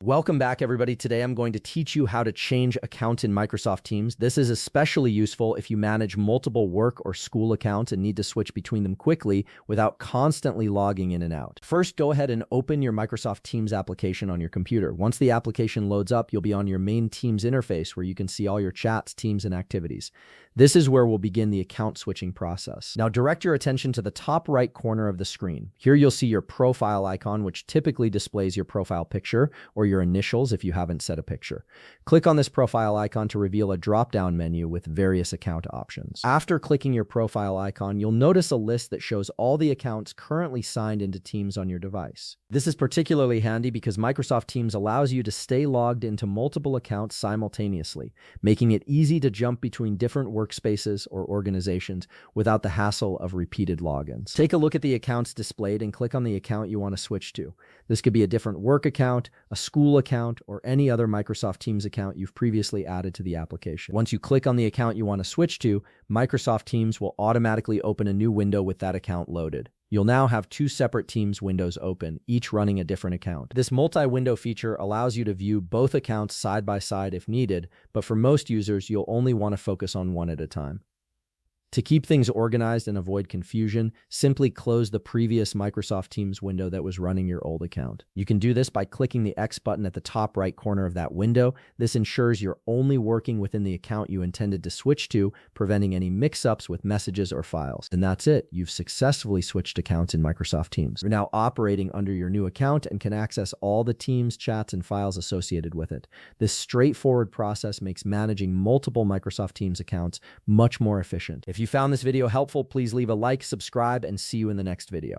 Welcome back, everybody. Today, I'm going to teach you how to change accounts in Microsoft Teams. This is especially useful if you manage multiple work or school accounts and need to switch between them quickly without constantly logging in and out. First, go ahead and open your Microsoft Teams application on your computer. Once the application loads up, you'll be on your main Teams interface where you can see all your chats, teams, and activities. This is where we'll begin the account switching process. Now, direct your attention to the top right corner of the screen. Here, you'll see your profile icon, which typically displays your profile picture or your initials if you haven't set a picture. Click on this profile icon to reveal a drop-down menu with various account options. After clicking your profile icon, you'll notice a list that shows all the accounts currently signed into Teams on your device. This is particularly handy because Microsoft Teams allows you to stay logged into multiple accounts simultaneously, making it easy to jump between different workspaces or organizations without the hassle of repeated logins. Take a look at the accounts displayed and click on the account you want to switch to. This could be a different work account, a school account, or any other Microsoft Teams account you've previously added to the application. Once you click on the account you want to switch to, Microsoft Teams will automatically open a new window with that account loaded. You'll now have two separate Teams windows open, each running a different account. This multi-window feature allows you to view both accounts side by side if needed, but for most users, you'll only want to focus on one at a time. To keep things organized and avoid confusion, simply close the previous Microsoft Teams window that was running your old account. You can do this by clicking the X button at the top right corner of that window. This ensures you're only working within the account you intended to switch to, preventing any mix-ups with messages or files. And that's it. You've successfully switched accounts in Microsoft Teams. You're now operating under your new account and can access all the Teams, chats, and files associated with it. This straightforward process makes managing multiple Microsoft Teams accounts much more efficient. If you found this video helpful, please leave a like, subscribe, and see you in the next video.